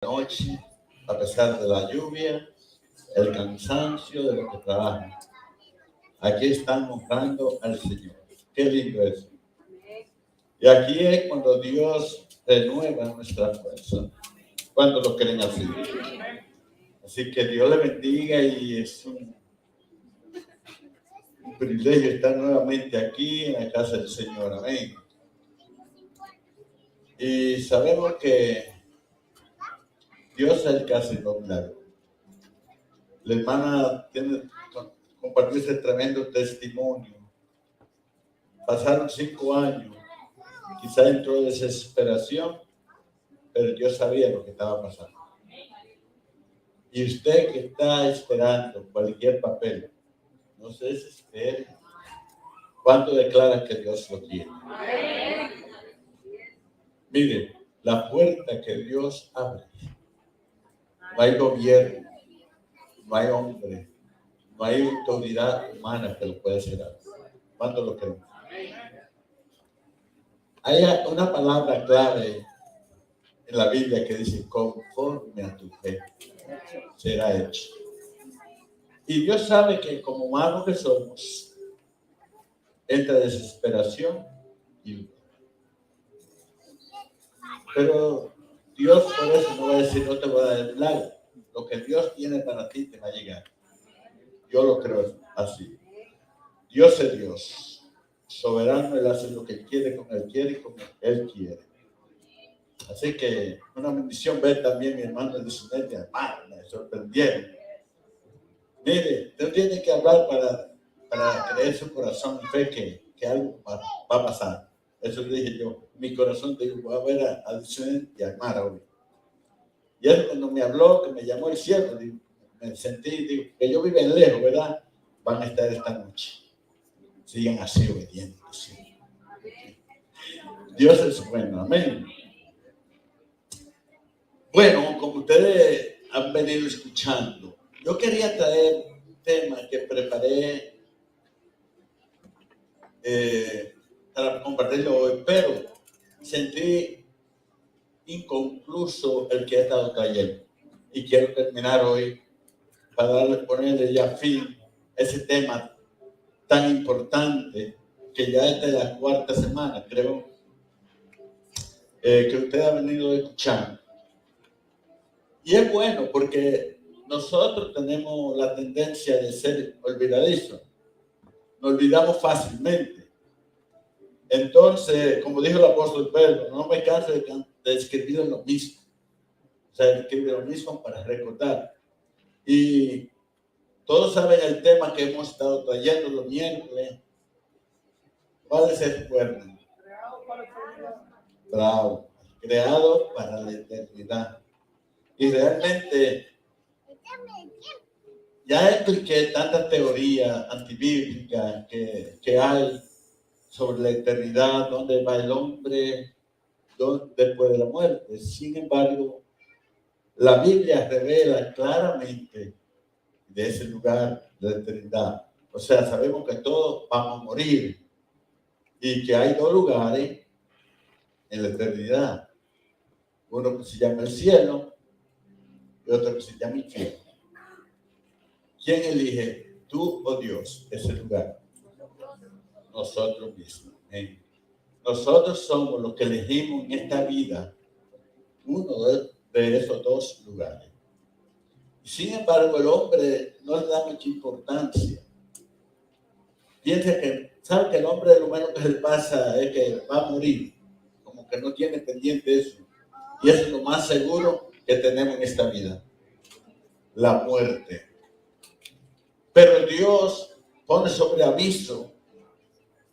Noche, a pesar de la lluvia, el cansancio de los que trabajan. Aquí están honrando al Señor. Qué lindo eso. Y aquí es cuando Dios renueva nuestra fuerza. Cuando lo creen así. Así que Dios le bendiga y es un privilegio estar nuevamente aquí en la casa del Señor. Amén. Y sabemos que Dios es el que hace los milagros. La hermana compartió ese tremendo testimonio. Pasaron 5 años, quizá entró de desesperación, pero Dios sabía lo que estaba pasando. Y usted que está esperando cualquier papel, no se desespere. ¿Cuánto declara que Dios lo tiene? Mire, la puerta que Dios abre, no hay gobierno, no hay hombre, no hay autoridad humana que lo pueda cerrar. ¿Cuánto lo creen? Hay una palabra clave en la Biblia que dice, conforme a tu fe será hecho. Y Dios sabe que como humanos que somos, entra desesperación y lucha. Pero Dios por eso no va a decir, no te voy a dar el milagro. Lo que Dios tiene para ti te va a llegar. Yo lo creo así. Dios es Dios. Soberano, Él hace lo que quiere, como Él quiere y como Él quiere. Así que una bendición ver también mi hermano de su mente, hermano, me sorprendieron. Mire, usted tiene que hablar para creer su corazón y fe que algo va a pasar. Eso le dije yo. Mi corazón dijo, voy a ver a Dicen y a Mara hoy. Y él cuando me habló, que me llamó el cielo, digo, me sentí, digo, que ellos viven lejos, ¿verdad? Van a estar esta noche. Sigan así obedientes. ¿Sí? Dios es bueno, amén. Bueno, como ustedes han venido escuchando, yo quería traer un tema que preparé para compartirlo hoy, pero sentí inconcluso el que he estado trayendo y quiero terminar hoy para ponerle ya fin a ese tema tan importante que ya es de la 4ª semana, creo, que usted ha venido escuchando. Y es bueno porque nosotros tenemos la tendencia de ser olvidadizos. Nos olvidamos fácilmente. Entonces, como dijo el apóstol Pedro, no me canso de escribir lo mismo. O sea, escribir lo mismo para recordar. Y todos saben el tema que hemos estado trayendo los miércoles. ¿Cuál se recuerdan? Bravo. Creado para la eternidad. Y realmente ya expliqué tantas teorías antibíblicas que hay sobre la eternidad, dónde va el hombre después de la muerte. Sin embargo, la Biblia revela claramente de ese lugar de la eternidad. O sea, sabemos que todos vamos a morir y que hay 2 lugares en la eternidad. Uno que se llama el cielo y otro que se llama infierno. ¿Quién elige, tú o Dios, ese lugar? Nosotros mismos. Nosotros somos los que elegimos en esta vida uno de esos 2 lugares. Sin embargo, el hombre no le da mucha importancia. Piensa que, sabe que el hombre lo menos que le pasa es que va a morir, como que no tiene pendiente eso. Y eso es lo más seguro que tenemos en esta vida, la muerte. Pero Dios pone sobre aviso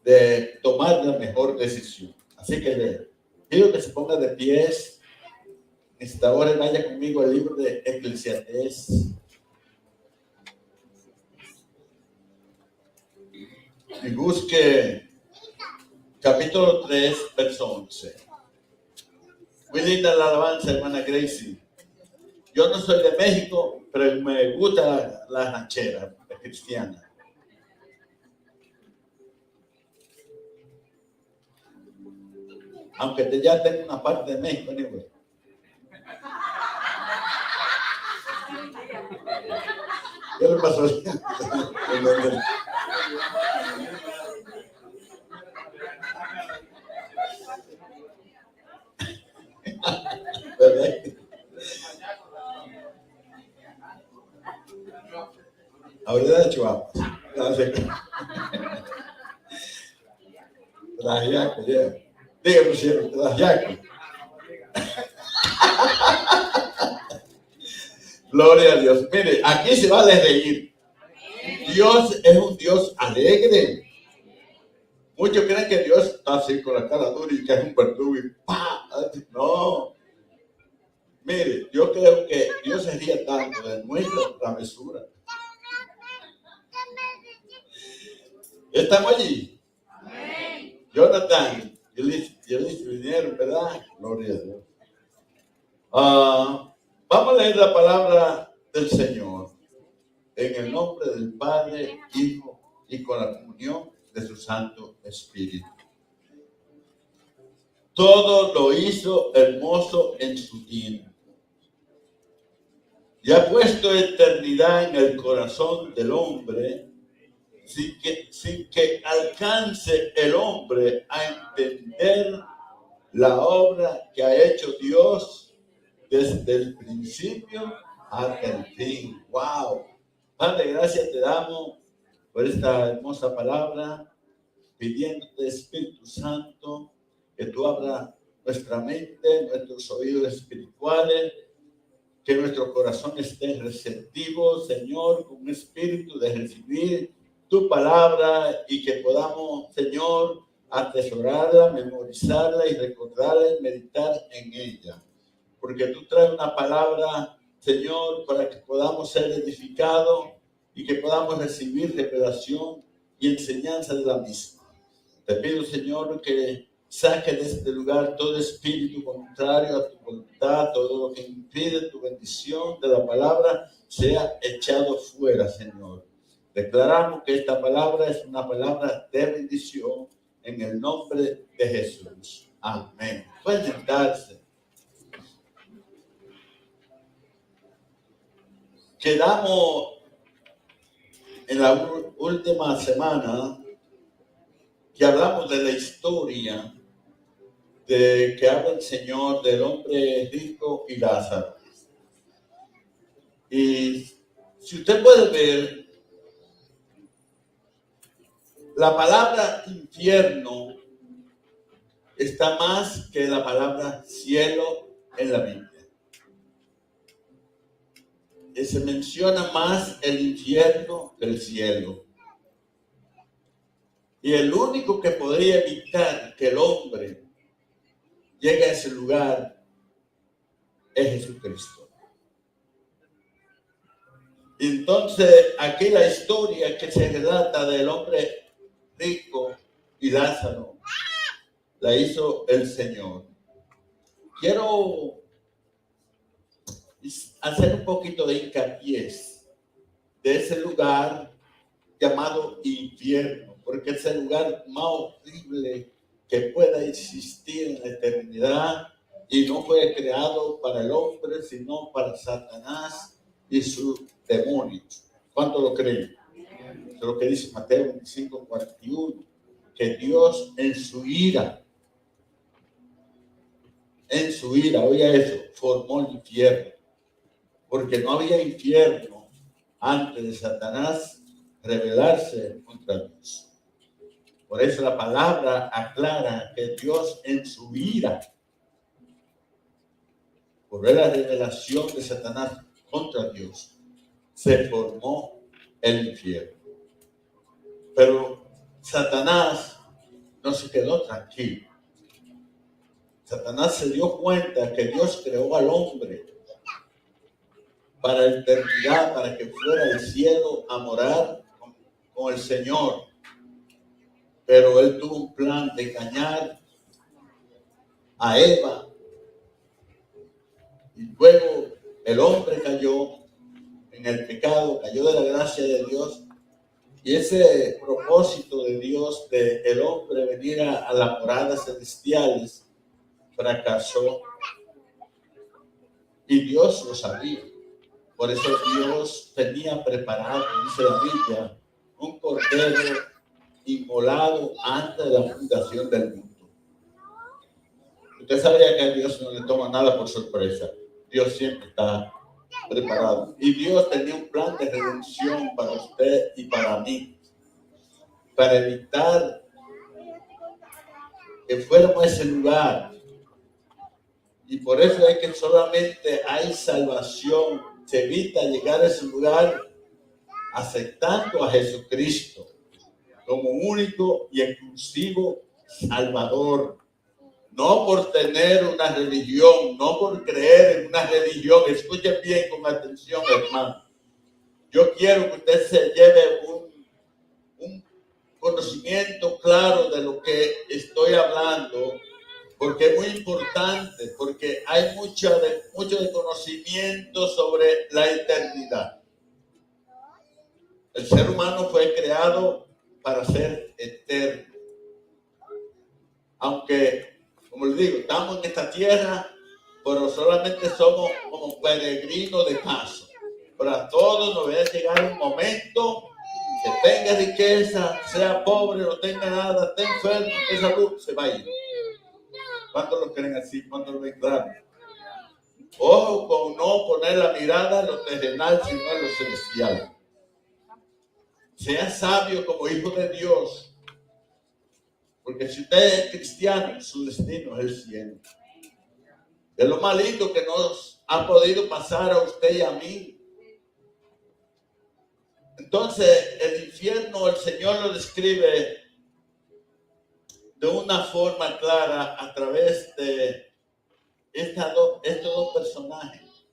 de tomar la mejor decisión. Así que le pido que se ponga de pies. Esta hora vaya conmigo al libro de Eclesiastés. Y busque capítulo 3, verso 11. Muy linda la alabanza, hermana Gracie. Yo no soy de México, pero me gusta la ranchera, la cristiana. Aunque ya tengo una parte de México, anyway. ¿Qué le pasó? ¿Verdad? Ahorita de Chihuahua. Trajiaco, ya. Dígame, cielo, trajiaco. Gloria a Dios. Mire, aquí se vale reír. Dios es un Dios alegre. Muchos creen que Dios está así con la cara dura y que es un verdugo y ¡pah! No. Mire, yo creo que Dios se ríe tanto de nuestra travesura. ¿Estamos allí? Jonathan y Liz vinieron, ¿verdad? Gloria a Dios. Vamos a leer la palabra del Señor en el nombre del Padre, Hijo y con la comunión de su Santo Espíritu. Todo lo hizo hermoso en su tiempo y ha puesto eternidad en el corazón del hombre sin que alcance el hombre a entender la obra que ha hecho Dios desde el principio hasta el fin. ¡Wow! Padre, gracias te damos por esta hermosa palabra, pidiéndote, Espíritu Santo, que tú abras nuestra mente, nuestros oídos espirituales, que nuestro corazón esté receptivo, Señor, con un espíritu de recibir tu palabra y que podamos, Señor, atesorarla, memorizarla y recordarla y meditar en ella. Porque tú traes una palabra, Señor, para que podamos ser edificados y que podamos recibir revelación y enseñanza de la misma. Te pido, Señor, que saque de este lugar todo espíritu contrario a tu voluntad, todo lo que impide tu bendición de la palabra, sea echado fuera, Señor. Declaramos que esta palabra es una palabra de bendición en el nombre de Jesús. Amén. Pueden sentarse. Quedamos en la última semana que hablamos de la historia de que habla el Señor del hombre rico y Lázaro. Y si usted puede ver, la palabra infierno está más que la palabra cielo en la Biblia. Y se menciona más el infierno que el cielo. Y el único que podría evitar que el hombre llegue a ese lugar es Jesucristo. Entonces, aquí la historia que se relata del hombre rico y Lázaro la hizo el Señor. Quiero hacer un poquito de hincapié de ese lugar llamado infierno, porque es el lugar más horrible que pueda existir en la eternidad y no fue creado para el hombre, sino para Satanás y sus demonios. ¿Cuánto lo creen? Es lo que dice Mateo 25:41, que Dios en su ira, oiga eso, formó el infierno, porque no había infierno antes de Satanás rebelarse contra Dios. Por eso la palabra aclara que Dios en su ira, por ver la revelación de Satanás contra Dios, se formó el infierno. Pero Satanás no se quedó tranquilo. Satanás se dio cuenta que Dios creó al hombre para la eternidad, para que fuera al cielo a morar con el Señor. Pero él tuvo un plan de engañar a Eva. Y luego el hombre cayó en el pecado, cayó de la gracia de Dios. Y ese propósito de Dios, de el hombre venir a las moradas celestiales, fracasó. Y Dios lo sabía. Por eso Dios tenía preparado, dice la Biblia, un cordero inmolado antes de la fundación del mundo. Usted sabía que a Dios no le toma nada por sorpresa. Dios siempre está preparado. Y Dios tenía un plan de redención para usted y para mí, para evitar que fuéramos a ese lugar. Y por eso es que solamente hay salvación. Se evita llegar a ese lugar aceptando a Jesucristo como único y exclusivo Salvador. No por tener una religión, no por creer en una religión. Escuchen bien con atención, hermano. Yo quiero que usted se lleve un conocimiento claro de lo que estoy hablando, porque es muy importante, porque hay mucho de conocimiento sobre la eternidad. El ser humano fue creado para ser eterno. Aunque, como les digo, estamos en esta tierra, pero solamente somos como peregrinos de paso. Pero a todos nos va a llegar un momento que tenga riqueza, sea pobre, no tenga nada, esté enfermo, esté salud, se va a ir. ¿Cuántos lo creen así? ¿Cuántos lo ven claro? Ojo con no poner la mirada en lo terrenal, sino en lo celestial. Sea sabio como hijo de Dios. Porque si usted es cristiano, su destino es el cielo. Es lo más lindo que nos ha podido pasar a usted y a mí. Entonces, el infierno, el Señor lo describe de una forma clara a través de estos dos personajes,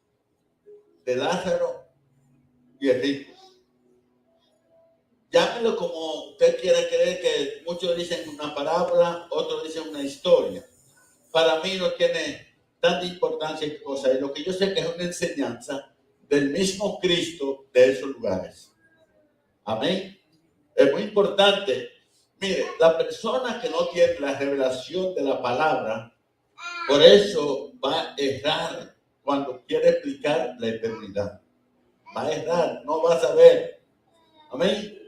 de Lázaro y el rico. Llámelo como usted quiera creer, que muchos dicen una parábola, otros dicen una historia. Para mí no tiene tanta importancia y cosa. Y lo que yo sé que es una enseñanza del mismo Cristo de esos lugares. Amén. Es muy importante. Mire, la persona que no tiene la revelación de la palabra, por eso va a errar cuando quiere explicar la eternidad. Va a errar, no va a saber. Amén.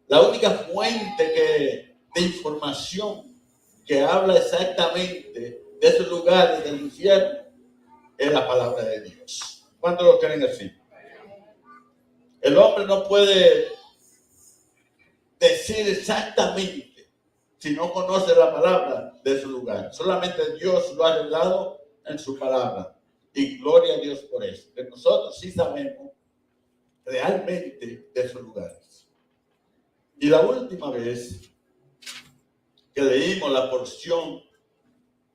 La única fuente de información que habla exactamente de esos lugares del infierno es la palabra de Dios. ¿Cuántos lo creen así? El hombre no puede decir exactamente si no conoce la palabra de su lugar. Solamente Dios lo ha revelado en su palabra. Y gloria a Dios por eso. Que nosotros sí sabemos realmente de esos lugares. Y la última vez que leímos la porción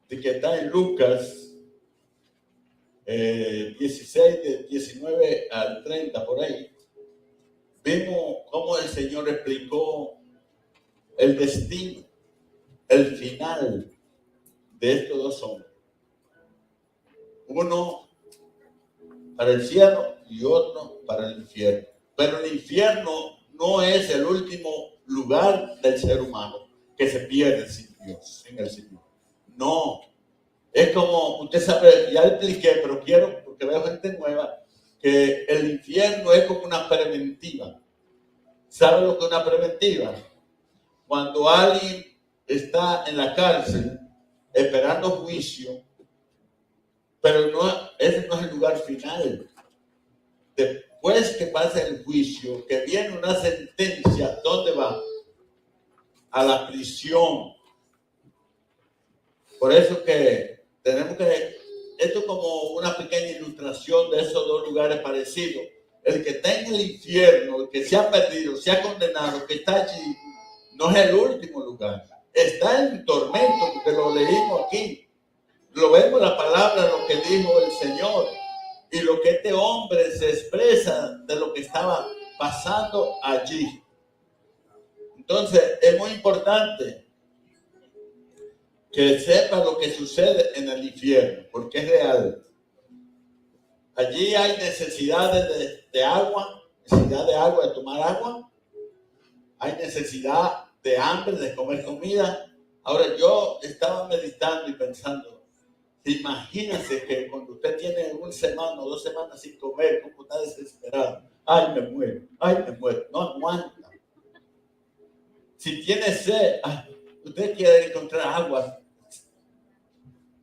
de que está en Lucas 16, de 19 al 30, por ahí, vimos cómo el Señor explicó el destino, el final de estos dos hombres. Uno para el cielo y otro para el infierno. Pero el infierno no es el último lugar del ser humano que se pierde sin Dios, sin el Señor. No. Es como, usted sabe, ya le expliqué, pero quiero, porque veo gente nueva, que el infierno es como una preventiva. ¿Sabe lo que es una preventiva? Cuando alguien está en la cárcel esperando juicio, pero ese no es el lugar final. Después que pasa el juicio, que viene una sentencia, ¿dónde va? A la prisión. Por eso que tenemos que, esto es como una pequeña ilustración de esos dos lugares parecidos. El que está en el infierno, el que se ha perdido, se ha condenado, que está allí, no es el último lugar. Está en tormento, porque lo leímos aquí. Lo vemos la palabra, lo que dijo el Señor. Y lo que este hombre se expresa de lo que estaba pasando allí. Entonces, es muy importante que sepa lo que sucede en el infierno, porque es real. Allí hay necesidades de agua, de tomar agua. Hay necesidad de hambre, de comer comida. Ahora, yo estaba meditando y pensando, Imagínense que cuando usted tiene una semana o 2 semanas sin comer, como está desesperado. Ay, me muero. No aguanta. Si tiene sed, usted quiere encontrar agua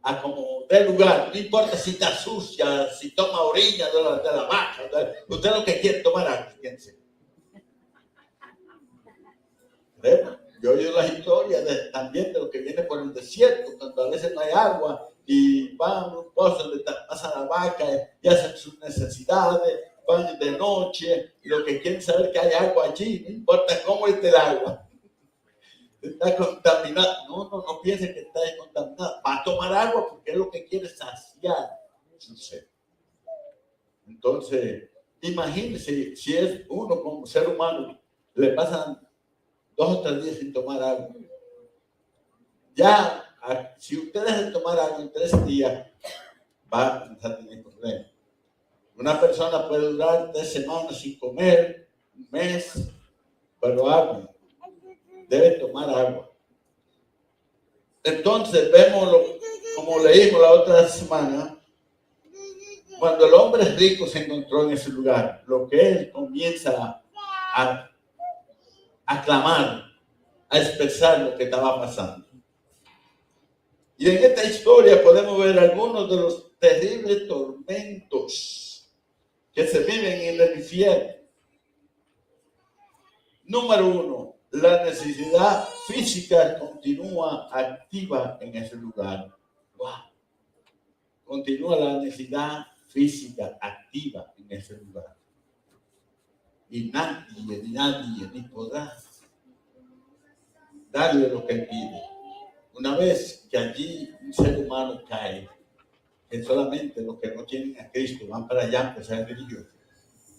a como de lugar. No importa si está sucia, si toma orilla de la vaca. Usted lo que quiere tomar agua. Fíjense. Yo he oído las historias también de lo que viene por el desierto, cuando a veces no hay agua y van a un pozo donde pasa la vaca y hacen sus necesidades, van de noche y lo que quieren saber es que hay agua allí, no importa cómo esté el agua. Está contaminada. No piense que está contaminada. Va a tomar agua porque es lo que quiere saciar su sed. Entonces, imagínense si es uno como ser humano, le pasan 2 o 3 días sin tomar agua. Ya, si usted deja de tomar agua en 3 días, va a empezar a tener problemas. Una persona puede durar 3 semanas sin comer, un mes, pero agua. Debe tomar agua. Entonces, vemos como leímos la otra semana, cuando el hombre rico se encontró en ese lugar, lo que él comienza a clamar, a expresar lo que estaba pasando. Y en esta historia podemos ver algunos de los terribles tormentos que se viven en el infierno. Número 1, la necesidad física continúa activa en ese lugar. ¡Wow! Continúa la necesidad física activa en ese lugar. Y nadie ni podrá darle lo que él pide. Una vez que allí un ser humano cae, que solamente los que no tienen a Cristo van para allá a empezar religión.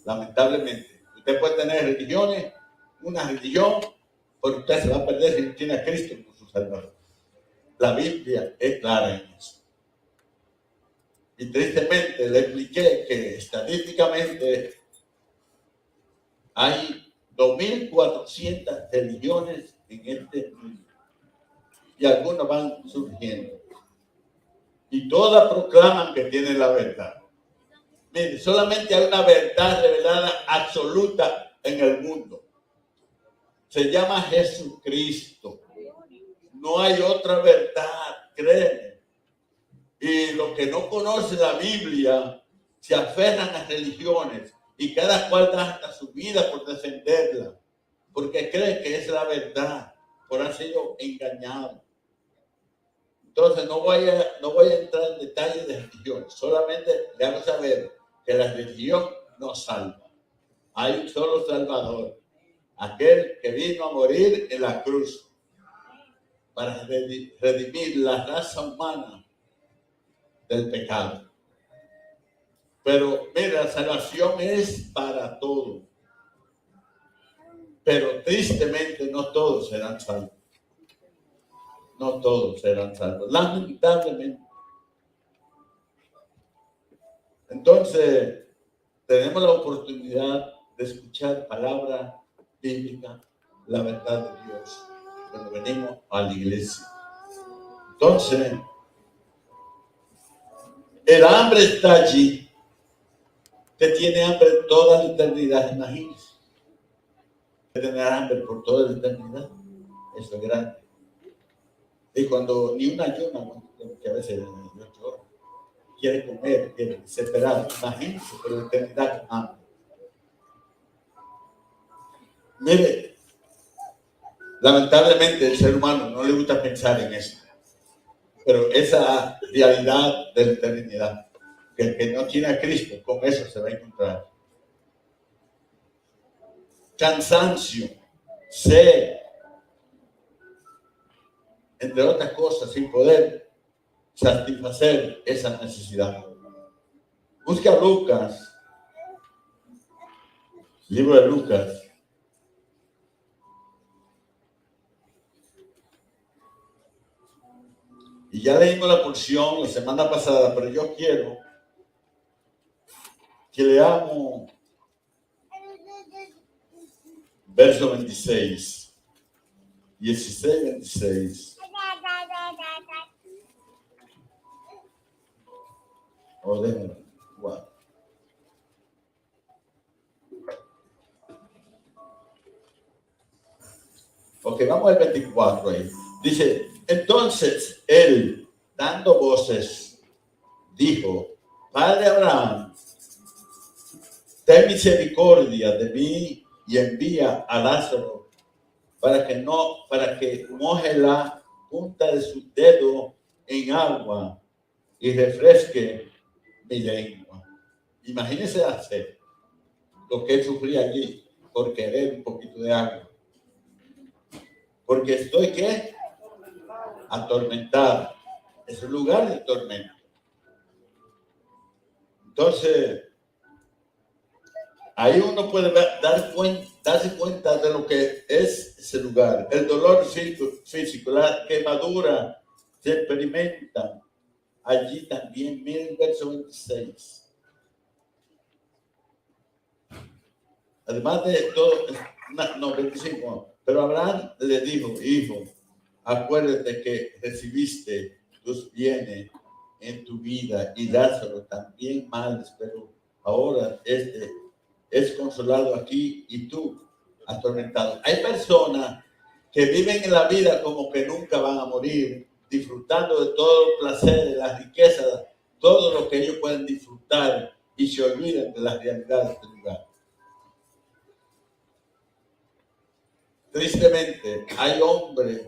Lamentablemente, usted puede tener religiones, una religión, pero usted se va a perder si no tiene a Cristo como su Salvador. La Biblia es clara en eso. Y tristemente le expliqué que estadísticamente hay 2.400 religiones en este mundo. Y algunas van surgiendo. Y todas proclaman que tienen la verdad. Mire, solamente hay una verdad revelada absoluta en el mundo. Se llama Jesucristo. No hay otra verdad, créeme. Y los que no conocen la Biblia se aferran a religiones y cada cual da hasta su vida por defenderla, porque cree que es la verdad, por haber sido engañado. Entonces no voy a entrar en detalles de religión, solamente le hago saber que la religión no salva. Hay un solo Salvador, aquel que vino a morir en la cruz para redimir la raza humana del pecado. Pero mira, la salvación es para todos. Pero tristemente no todos serán salvos. No todos serán salvos, lamentablemente. Entonces, tenemos la oportunidad de escuchar palabra bíblica, la verdad de Dios, cuando venimos a la iglesia. Entonces, el hambre está allí. Usted tiene hambre toda la eternidad, imagínese. Tener hambre por toda la eternidad, eso es grande. Y cuando ni una ayuna, que a veces yo quiere comer, quiere desesperado, imagínese por la eternidad con hambre. Mire, lamentablemente el ser humano no le gusta pensar en eso, pero esa realidad de la eternidad, que el que no tiene a Cristo, con eso se va a encontrar. Cansancio, sed, entre otras cosas, sin poder satisfacer esa necesidad. Busca Lucas, libro de Lucas. Y ya leímos la porción la semana pasada, pero yo quiero que leamos verso 26, 16, 26. O déjame. Wow. Ok, vamos al 24 ahí. Dice, entonces él, dando voces, dijo, Padre Abraham, ten misericordia de mí y envía a Lázaro para que moje la punta de su dedo en agua y refresque mi lengua. Imagínense hacer lo que él sufría allí por querer un poquito de agua. Porque estoy, ¿qué? Atormentado. Es un lugar de tormento. Entonces, ahí uno puede darse cuenta de lo que es ese lugar. El dolor físico, la quemadura se experimenta allí también. Miren el verso 26. Además de todo, no, 25. Pero Abraham le dijo, hijo, acuérdate que recibiste tus bienes en tu vida y Lázaro también males, pero ahora este es consolado aquí y tú atormentado. Hay personas que viven en la vida como que nunca van a morir, disfrutando de todo el placer, de las riquezas, todo lo que ellos pueden disfrutar y se olvidan de la realidad de este lugar. Tristemente, hay hombres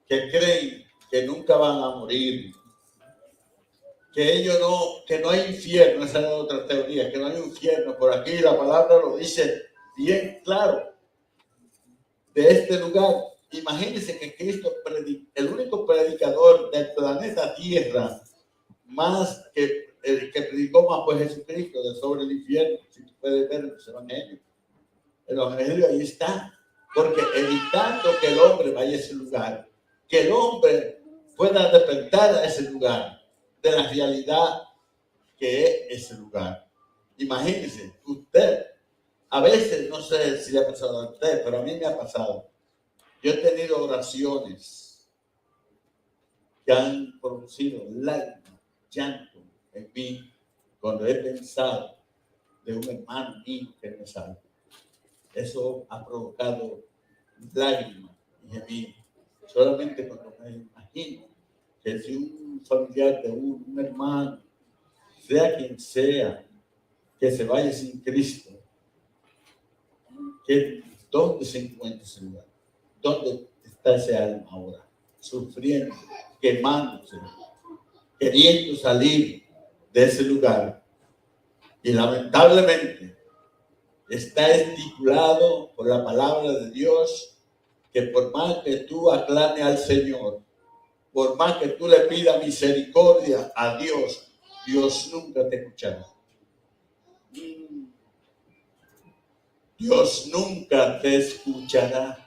que creen que nunca van a morir, que no hay infierno. Esa es otra teoría, que no hay infierno. Por aquí la palabra lo dice bien claro de este lugar. Imagínense que Cristo, el único predicador del planeta Tierra, más que el que predicó más fue Jesucristo sobre el infierno. Si tú puedes ver los evangelios. El evangelio ahí está. Porque evitando que el hombre vaya a ese lugar, que el hombre pueda despertar a ese lugar de la realidad que es ese lugar. Imagínense, usted, a veces, no sé si le ha pasado a usted, pero a mí me ha pasado. Yo he tenido oraciones que han producido lágrimas, llanto en mí cuando he pensado de un hermano mío que me salva. Eso ha provocado lágrimas en mí. Solamente cuando me imagino que si un familiar de un hermano, sea quien sea, que se vaya sin Cristo, que ¿dónde se encuentra ese lugar? ¿Dónde está ese alma ahora? Sufriendo, quemándose, queriendo salir de ese lugar. Y lamentablemente está estipulado por la palabra de Dios que por más que tú aclames al Señor, por más que tú le pidas misericordia a Dios, Dios nunca te escuchará. Dios nunca te escuchará.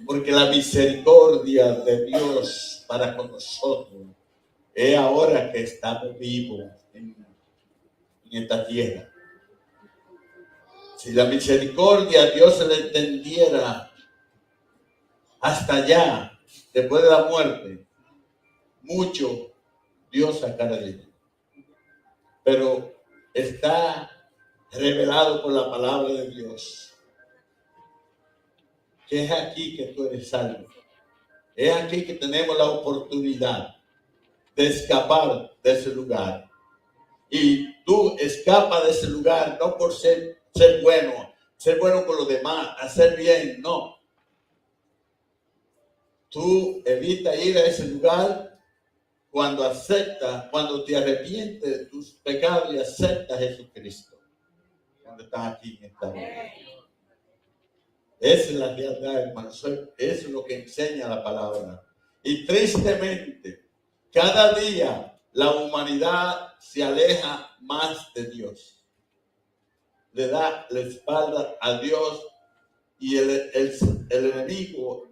Porque la misericordia de Dios para con nosotros es ahora que estamos vivos en esta tierra. Si la misericordia a Dios se le extendiera hasta allá, después de la muerte, mucho Dios sacará de ella. Pero está revelado por la palabra de Dios que es aquí que tú eres salvo. Es aquí que tenemos la oportunidad de escapar de ese lugar. Y tú escapas de ese lugar no por ser bueno con los demás, hacer bien, no. Tú evitas ir a ese lugar cuando te arrepientes de tus pecados y aceptas a Jesucristo. Cuando estás aquí en esta vida. Esa es la realidad, hermano. Eso es lo que enseña la palabra. Y tristemente, cada día la humanidad se aleja más de Dios. Le da la espalda a Dios y el enemigo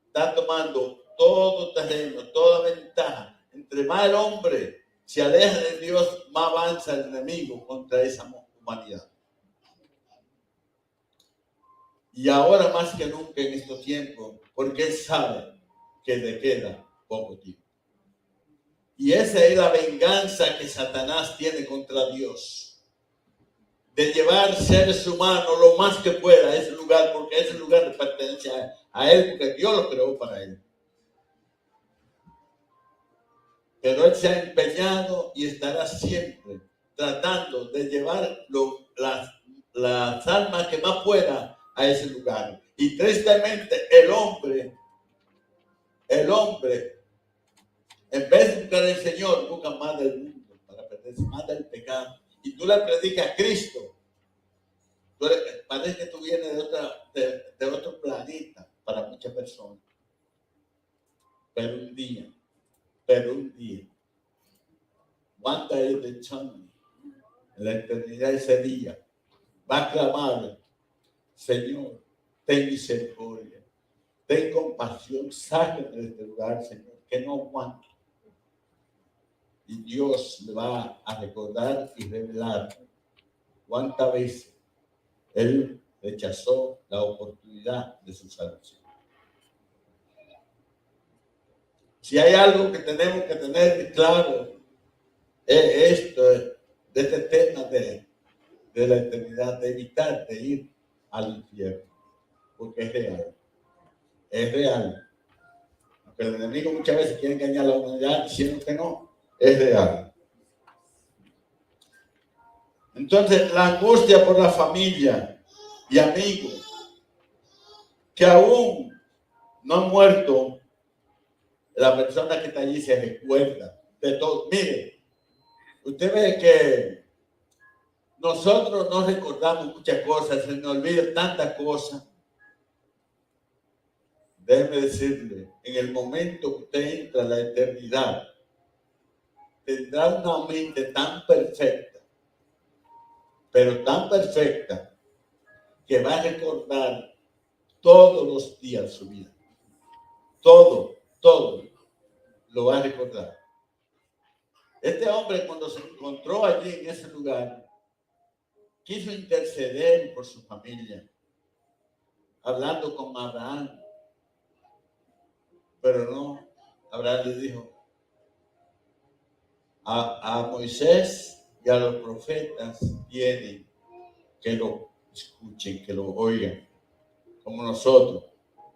está tomando todo terreno, toda ventaja. Entre más el hombre se aleja de Dios, más avanza el enemigo contra esa humanidad. Y ahora más que nunca en estos tiempos, porque él sabe que le queda poco tiempo. Y esa es la venganza que Satanás tiene contra Dios. De llevar seres humanos lo más que pueda a ese lugar, porque ese lugar le pertenece a él, porque Dios lo creó para él. Pero él se ha empeñado y estará siempre tratando de llevar las almas que más pueda a ese lugar. Y tristemente el hombre, en vez de buscar al Señor, busca más del mundo para perderse, más del pecado. Y tú le predicas a Cristo. Parece que tú vienes de otro planeta para muchas personas. Pero un día, one day of eternity, en la eternidad ese día, va a clamar, Señor, ten misericordia, ten compasión, sáquenme de este lugar, Señor, que no aguanto. Y Dios le va a recordar y revelar cuántas veces Él rechazó la oportunidad de su salvación. Si hay algo que tenemos que tener claro, es esto, de este tema de la eternidad, de evitar de ir al infierno, porque es real. Es real. Aunque el enemigo muchas veces quiere engañar a la humanidad diciendo que no, es real. Entonces, la angustia por la familia y amigos que aún no han muerto, la persona que está allí se recuerda de todo. Mire, usted ve que nosotros no recordamos muchas cosas, se nos olvidan tantas cosas. Déjeme decirle, en el momento que usted entra a la eternidad, tendrá una mente tan perfecta, pero tan perfecta, que va a recordar todos los días su vida. Todo lo va a recordar. Este hombre, cuando se encontró allí en ese lugar, quiso interceder por su familia, hablando con Abraham. Pero no, Abraham le dijo a Moisés y a los profetas tienen que lo escuchen, que lo oigan, como nosotros.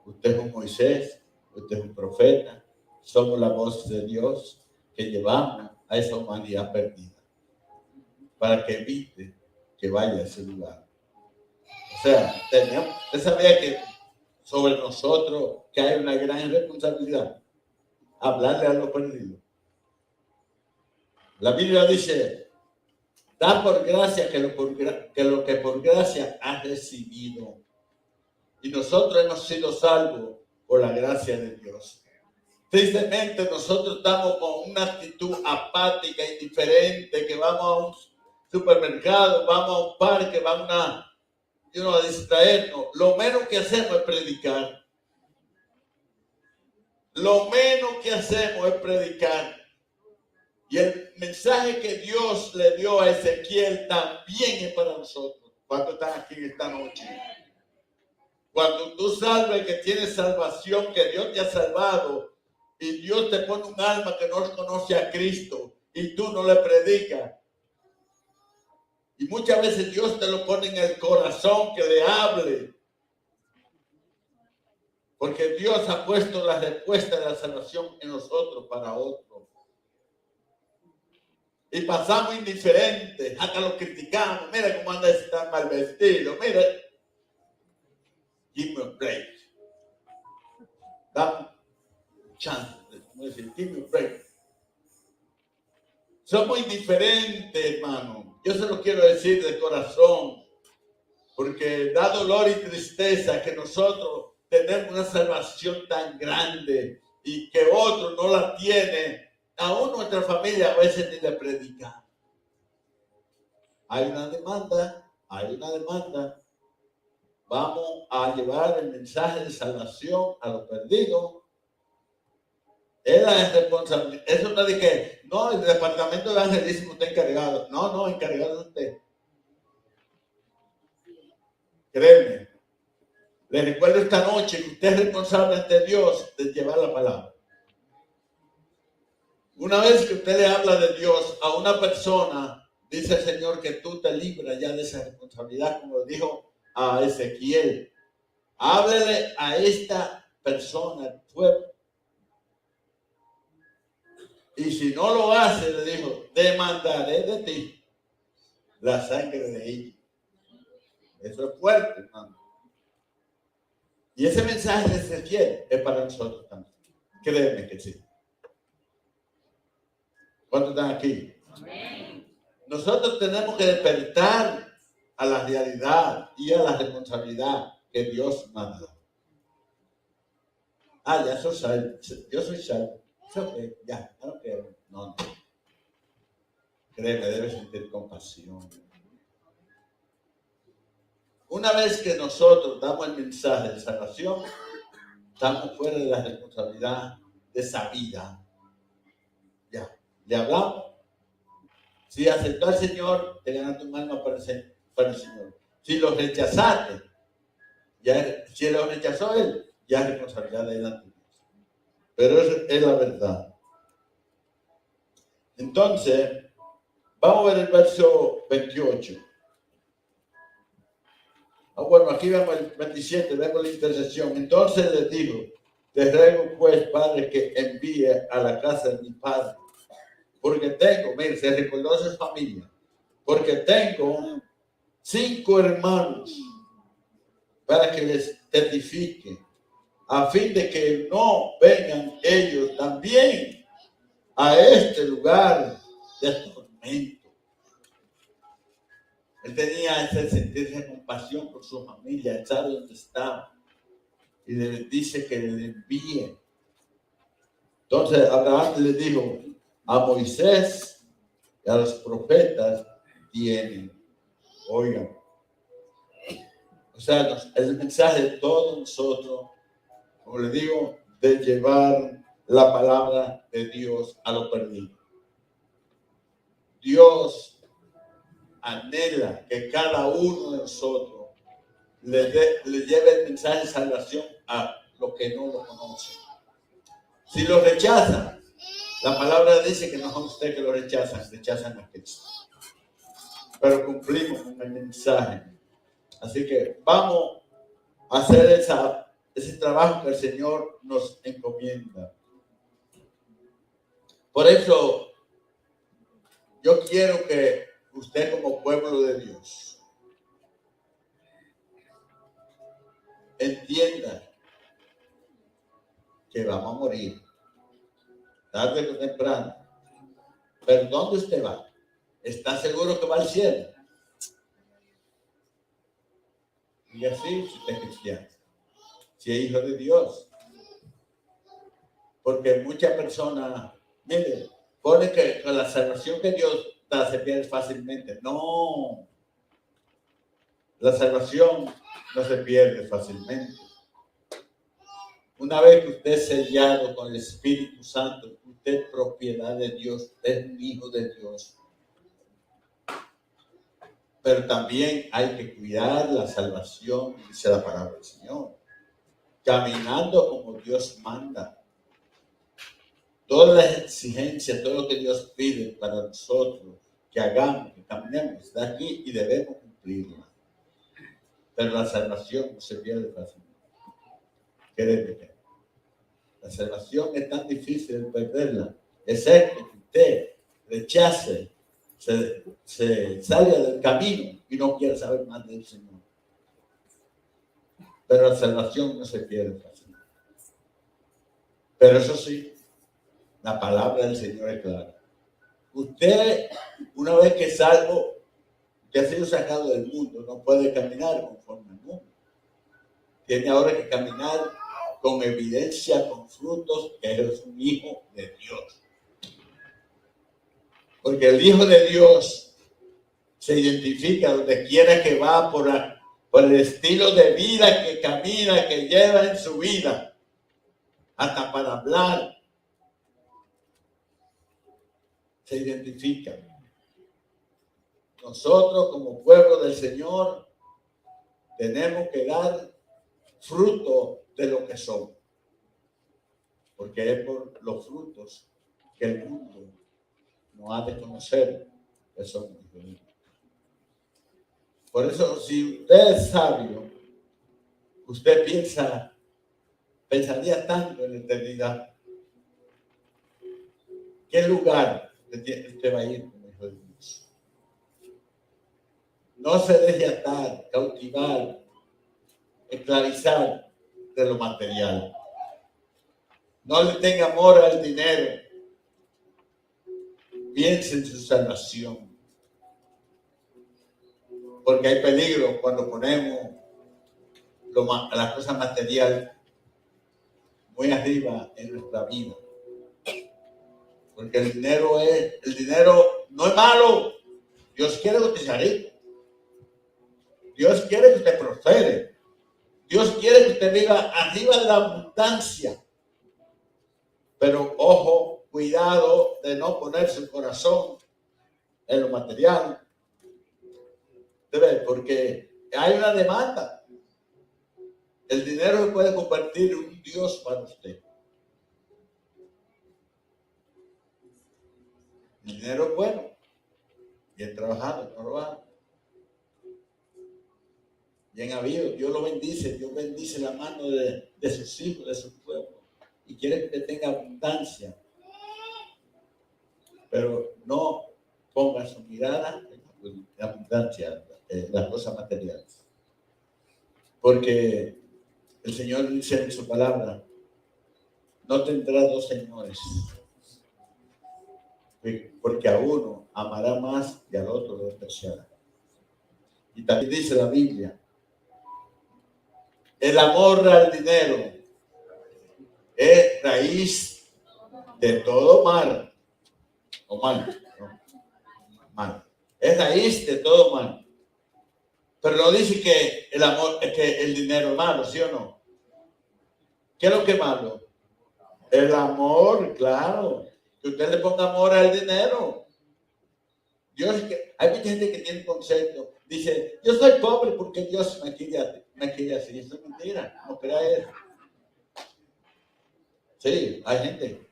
Usted es un Moisés, usted es un profeta, somos la voz de Dios que llevamos a esa humanidad perdida para que evite que vaya a ese lugar. O sea, usted sabía que sobre nosotros que hay una gran responsabilidad, hablarle a los perdidos. La Biblia dice, da por gracia que lo que por gracia has recibido. Y nosotros hemos sido salvos por la gracia de Dios. Tristemente nosotros estamos con una actitud apática, indiferente, que vamos a un supermercado, vamos a un parque, vamos a distraernos. Lo menos que hacemos es predicar. Lo menos que hacemos es predicar. Y el mensaje que Dios le dio a Ezequiel también es para nosotros. ¿Cuántos están aquí esta noche? Cuando tú sabes que tienes salvación, que Dios te ha salvado, y Dios te pone un alma que no conoce a Cristo, y tú no le predicas. Y muchas veces Dios te lo pone en el corazón que le hable. Porque Dios ha puesto la respuesta de la salvación en nosotros para otros. Y pasamos indiferentes, hasta lo criticamos. Mira cómo anda ese tan mal vestido. Mira. Give me a break. Dame chance. Give me a break. Somos indiferentes, hermano. Yo se lo quiero decir de corazón. Porque da dolor y tristeza que nosotros tenemos una salvación tan grande y que otro no la tiene. Aún nuestra familia a veces ni le predica. Hay una demanda. Vamos a llevar el mensaje de salvación a los perdidos. Es la responsabilidad. Eso no es de que, no, el departamento de evangelismo está encargado. No, encargado de usted. Créeme. Le recuerdo esta noche que usted es responsable ante Dios de llevar la palabra. Una vez que usted le habla de Dios a una persona, dice el Señor que tú te libras ya de esa responsabilidad, como lo dijo a Ezequiel. Háblele a esta persona, al pueblo. Y si no lo hace, le dijo, demandaré de ti la sangre de ella. Eso es fuerte, hermano. Y ese mensaje de Ezequiel es para nosotros también. Créeme que sí. ¿Cuántos están aquí? Amén. Nosotros tenemos que despertar a la realidad y a la responsabilidad que Dios manda. Ya soy salvo. Yo soy salvo. Okay, ya, no quiero. No. Créeme, debes sentir compasión. Una vez que nosotros damos el mensaje de salvación, estamos fuera de la responsabilidad de esa vida. Ya, le hablamos. Si aceptó al Señor, te ganaste un alma para el Señor. Si lo rechazaste, si lo rechazó él, ya es responsabilidad de él ante Dios. Pero eso es la verdad. Entonces, vamos a ver el verso 28. Bueno, aquí vemos el 27, vemos la intercesión. Entonces les dijo, te ruego pues, Padre, que envíe a la casa de mi padre. Porque tengo, mire, se recordó a su familia. Porque tengo 5 hermanos para que les testifique, a fin de que no vengan ellos también a este lugar de tormento. Él tenía ese sentir de compasión por su familia, él sabe dónde estaba. Y le dice que le envíe. Entonces Abraham le dijo, a Moisés y a los profetas tienen. Oigan. O sea, el mensaje de todos nosotros, como le digo, de llevar la palabra de Dios a lo perdido. Dios anhela que cada uno de nosotros le lleve el mensaje de salvación a los que no lo conocen. Si lo rechazan, la palabra dice que no son ustedes que lo rechazan a Cristo. Pero cumplimos con el mensaje. Así que vamos a hacer ese trabajo que el Señor nos encomienda. Por eso, yo quiero que usted como pueblo de Dios entienda que vamos a morir tarde o temprano. Pero ¿dónde usted va? ¿Está seguro que va al cielo? Y así, si usted es cristiano, si es hijo de Dios. Porque muchas personas, miren, pone que con la salvación que Dios da se pierde fácilmente. No, la salvación no se pierde fácilmente. Una vez que usted es sellado con el Espíritu Santo, usted es propiedad de Dios, usted es un hijo de Dios. Pero también hay que cuidar la salvación, dice la palabra del Señor. Caminando como Dios manda. Todas las exigencias, todo lo que Dios pide para nosotros, que hagamos, que caminemos, está aquí y debemos cumplirla. Pero la salvación no se pierde fácilmente. Créeme que la salvación es tan difícil de perderla, excepto que usted rechace, se salga del camino y no quiere saber más del Señor. Pero la salvación no se pierde fácilmente. Pero eso sí, la palabra del Señor es clara. Usted, una vez que es salvo, que ha sido sacado del mundo, no puede caminar conforme al mundo. Tiene ahora que caminar con evidencia, con frutos, que es un hijo de Dios. Porque el hijo de Dios se identifica donde quiera que va por el estilo de vida que camina, que lleva en su vida, hasta para hablar, se identifica. Nosotros como pueblo del Señor tenemos que dar fruto de lo que somos, porque es por los frutos que el mundo no ha de conocer que somos hijos de Dios. Por eso, si usted es sabio, usted pensaría tanto en la eternidad. ¿Qué lugar usted va a ir como hijo de Dios? No se deje atar, cautivar, esclavizar de lo material. No le tenga amor al dinero. Piense en su salvación. Porque hay peligro cuando ponemos las cosas materiales muy arriba en nuestra vida. Porque el dinero no es malo. Dios quiere que usted sea rico. Dios quiere que usted prospere. Dios quiere que usted viva arriba de la abundancia. Pero ojo, cuidado de no poner su corazón en lo material. Porque hay una demanda. El dinero se puede convertir en un Dios para usted. El dinero es bueno. Bien trabajado, no robado. Bien habido. Dios lo bendice. Dios bendice la mano de sus hijos, de su pueblo. Y quiere que tenga abundancia. Pero no ponga su mirada en la abundancia, en las cosas materiales. Porque el Señor dice en su palabra, no tendrá dos señores. Porque a uno amará más y al otro lo despreciará. Y también dice la Biblia, el amor al dinero es raíz de todo mal. O mal, no, mal. Es raíz de todo mal. Pero no dice que el amor, que el dinero es malo, ¿sí o no? ¿Qué es lo que es malo? El amor, claro. Que usted le ponga amor al dinero. Hay mucha gente que tiene un concepto. Dice, yo soy pobre porque Dios me quiere así. Eso es mentira. No crea eso. Sí, hay gente.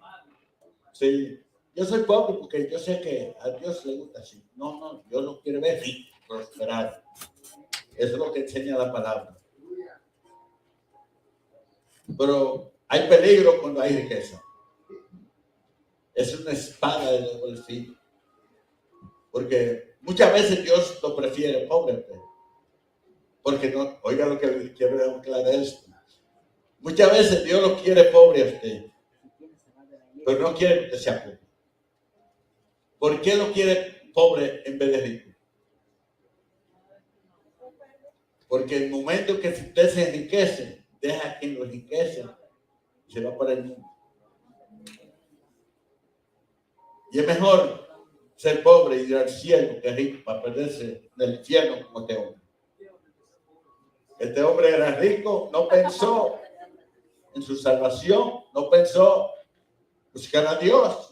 Sí. Yo soy pobre porque yo sé que a Dios le gusta así. No, Dios lo quiere ver rico, prosperar. Eso es lo que enseña la palabra. Pero hay peligro cuando hay riqueza. Es una espada de doble filo. Porque muchas veces Dios lo prefiere pobre. Porque no, oiga lo que quiero aclarar esto. Muchas veces Dios lo quiere pobre a usted. Pero no quiere que usted sea pobre. ¿Por qué lo quiere pobre en vez de rico? Porque el momento que usted se enriquece, deja a quien lo enriquece y se va para el mundo. Y es mejor ser pobre y ir al cielo que rico para perderse en el infierno como este hombre. Este hombre era rico, no pensó en su salvación, no pensó buscar a Dios.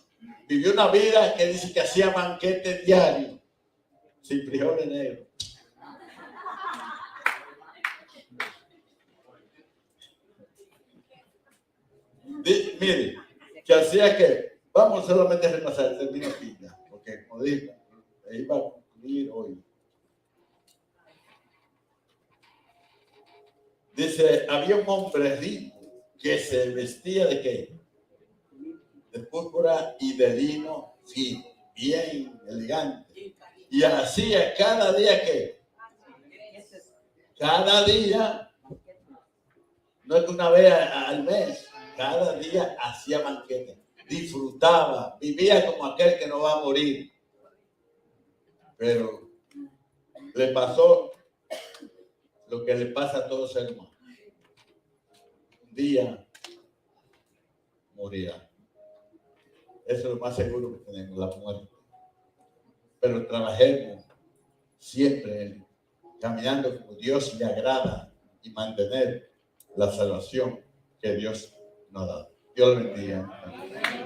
Vivió una vida que dice que hacía banquete diario, sin frijoles negros. Mire, que hacía que, vamos solamente a repasar, termino aquí ya, porque como digo, iba a concluir hoy. Dice, había un hombre rico que se vestía de qué? De púrpura y de lino fino, bien elegante. Y hacía cada día que, cada día, no es que una vez al mes, cada día hacía banquete, disfrutaba, vivía como aquel que no va a morir. Pero le pasó lo que le pasa a todos los seres humanos. Un día morirá. Eso es lo más seguro que tenemos, la muerte. Pero trabajemos siempre caminando como Dios le agrada y mantener la salvación que Dios nos da. Dios le bendiga.